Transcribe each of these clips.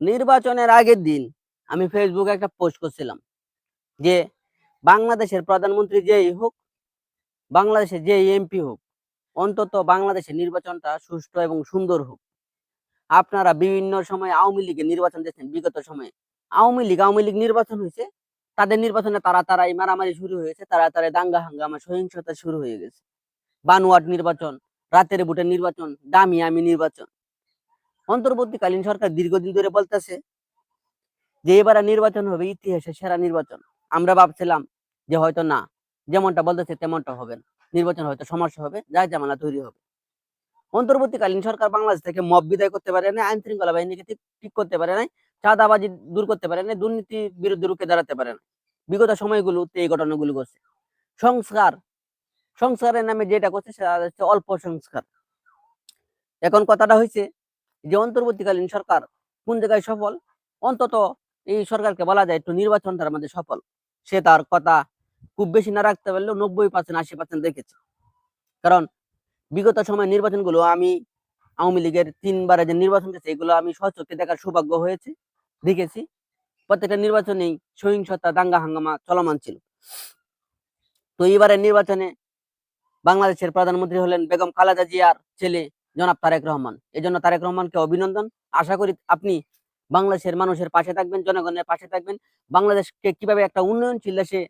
নির্বাচনের আগের দিন আমি ফেসবুকে একটা পোস্ট করছিলাম যে বাংলাদেশের প্রধানমন্ত্রী যেই হোক, বাংলাদেশের যে এমপি হোক, অন্তত বাংলাদেশের নির্বাচনটা সুষ্ঠু এবং সুন্দর হোক। আপনারা বিভিন্ন সময় আওয়ামী লীগের নির্বাচন দেখছেন, বিগত সময়ে আওয়ামী লীগ নির্বাচন হয়েছে, তাদের নির্বাচনে তারাই মারামারি শুরু হয়েছে, তারাই দাঙ্গা হাঙ্গামা সহিংসতা শুরু হয়ে গেছে। বানোয়াট নির্বাচন, রাতের ভোটের নির্বাচন, দামি আমি নির্বাচন। অন্তর্বর্তীকালীন সরকার দীর্ঘদিন ধরে বলতেছে যে এবারে নির্বাচন হবে ইতিহাসের সেরা নির্বাচন। আমরা ভাবছিলাম যে হয়তো না, যেমনটা বলতেছে তেমনটা হবে না, নির্বাচন হয়তো সমস্যা হবে, যা ঝামেলা তৈরি হবে। অন্তর্বর্তীকালীন সরকার বাংলাদেশ থেকে মব বিদায় করতে পারে না, আইন শৃঙ্খলা বাহিনীকে ঠিক করতে পারে নাই, চাঁদাবাজি দূর করতে পারে না, দুর্নীতির বিরুদ্ধে রুখে দাঁড়াতে পারে না। বিগত সময়গুলোতে এই ঘটনাগুলো ঘটছে। সংস্কার সংস্কারের নামে যেটা করছে সেটা হচ্ছে অল্প সংস্কার। এখন কথাটা হয়েছে যে অন্তর্বর্তীকালীন সরকার কোন জায়গায় সফল, অন্তত এই সরকারকে বলা যায় একটু নির্বাচনটার মধ্যে সফল। সে তার কথা খুব বেশি না রাখতে পারলেও 90% 80% দেখেছে। কারণ বিগত সময় নির্বাচনগুলো আমি আওয়ামী লীগের 3বারে যে নির্বাচন গেছে এগুলো আমি স্বচক্ষে দেখার সৌভাগ্য হয়েছে, দেখেছি। প্রত্যেকটা নির্বাচনেই সহিংসতা দাঙ্গা হাঙ্গামা চলমান ছিল। তো এবারের নির্বাচনে বাংলাদেশের প্রধানমন্ত্রী হলেন বেগম খালেদা জিয়ার ছেলে জনাব তারেক রহমান। এজন্য তারেক রহমানকে অভিনন্দন। আশা করি আপনি বাংলাদেশের মানুষের পাশে থাকবেন, জনগণের পাশে থাকবেন, বাংলাদেশকে কিভাবে একটা উন্নয়নশীল দেশে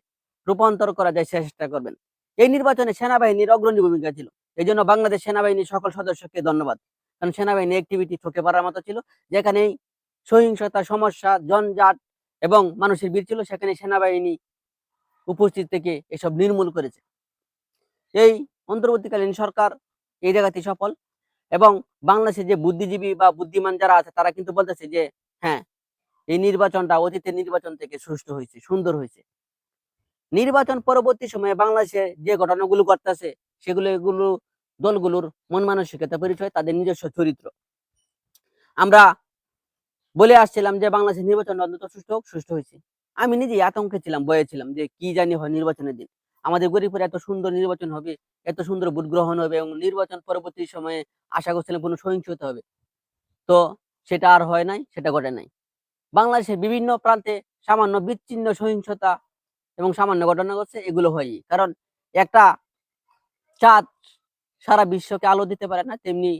রূপান্তর করা যায় সে চেষ্টা করবেন। এই নির্বাচনে সেনাবাহিনীর অগ্রণী ভূমিকা ছিল। এই জন্য বাংলাদেশ সেনাবাহিনীর সকল সদস্যকে ধন্যবাদ। কারণ সেনাবাহিনী অ্যাক্টিভিটি ঠকে পড়ার মতো ছিল। যেখানেই সহিংসতা, সমস্যা, জঞ্জাট এবং মানুষের ভিড় ছিল, সেখানে সেনাবাহিনী উপস্থিত থেকে এসব নির্মূল করেছে। এই অন্তর্বর্তীকালীন সরকার এই জায়গাতেই সফল। এবং বাংলাদেশের যে বুদ্ধিজীবী বা বুদ্ধিমান যারা আছে তারা কিন্তু বলতেছে যে হ্যাঁ, এই নির্বাচনটা অতীতের নির্বাচন থেকে সুষ্ঠু হয়েছে, সুন্দর হয়েছে। নির্বাচন পরবর্তী সময়ে বাংলাদেশে যে ঘটনাগুলো ঘটতেছে এগুলো দলগুলোর মন মানসিকতা পরিচয়, তাদের নিজস্ব চরিত্র। আমরা বলে আসছিলাম যে বাংলাদেশের নির্বাচন অন্তত সুষ্ঠু হোক, সুষ্ঠু হয়েছে। আমি নিজেই আতঙ্কে ছিলাম, ভয়ে ছিলাম যে কি জানি হয় নির্বাচনের দিন। আমাদের গরিপুরে এত সুন্দর নির্বাচন হবে, এত সুন্দর ভোট গ্রহণ হবে এবং নির্বাচন পরবর্তী সময়ে আশা করছিলাম কোনো সহিংসতা হবে। তো সেটা আর হয় নাই, সেটা ঘটে নাই। বাংলাদেশের বিভিন্ন প্রান্তে সামান্য বিচ্ছিন্ন সহিংসতা এবং সামান্য ঘটনা ঘটছে, এগুলো হয়ই। কারণ একটা চাঁদ সারা বিশ্বকে আলো দিতে পারে না, তেমনি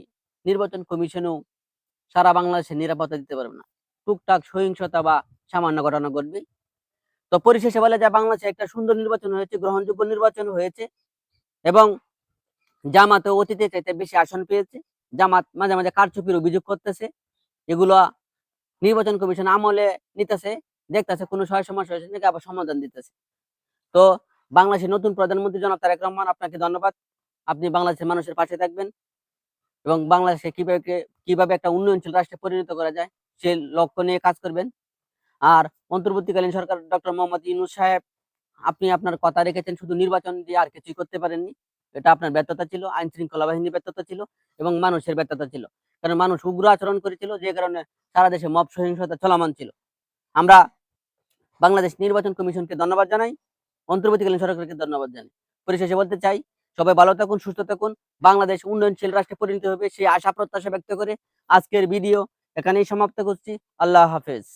নির্বাচন কমিশনও সারা বাংলাদেশের নিরাপত্তা দিতে পারবে না। টুকটাক সহিংসতা বা সামান্য ঘটনা ঘটবে। তো পরিশেষে বলা যায় বাংলাদেশে একটা সুন্দর নির্বাচন হয়েছে, গ্রহণযোগ্য নির্বাচন হয়েছে এবং জামাতও অতীতের চাইতে বেশি আসন পেয়েছে। জামাত মাঝে মাঝে কারচুপির অভিযোগ করতেছে, এগুলো নির্বাচন কমিশন আমলে নিতেছে, দেখতেছে কোনো সমস্যা হয়েছে নাকি, আবার সমাধান দিতেছে। তো বাংলাদেশের নতুন প্রধানমন্ত্রী জনাব তারেক রহমান, আপনাকে ধন্যবাদ। আপনি বাংলাদেশের মানুষের পাশে থাকবেন এবং বাংলাদেশে কিভাবে একটা উন্নয়নশীল রাষ্ট্রে পরিণত করা যায় সে লক্ষ্য নিয়ে কাজ করবেন। আর অন্তর্বর্তীকালীন সরকার ডক্টর মোহাম্মদ ইউনূস সাহেব, আপনি আপনার কথা রেখেছেন, শুধু নির্বাচন দিয়ে আর কিছুই করতে পারেননি। এটা আপনার ব্যর্থতা ছিল, আইন শৃঙ্খলা বাহিনীর ব্যর্থতা ছিল এবং মানুষের ব্যর্থতা ছিল। কারণ মানুষ উগ্র আচরণ করেছিল, যে কারণে সারা দেশে মব সহিংসতা চলমান ছিল। আমরা বাংলাদেশ নির্বাচন কমিশনকে ধন্যবাদ জানাই, অন্তর্বর্তীকালীন সরকারকে ধন্যবাদ জানাই। পরিশেষে বলতে চাই, সবাই ভালো থাকুন, সুস্থ থাকুন, বাংলাদেশ উন্নয়নশীল রাষ্ট্রে পরিণত হবে সেই আশা প্রত্যাশা ব্যক্ত করে আজকের ভিডিও এখানেই সমাপ্ত করছি। আল্লাহ হাফেজ।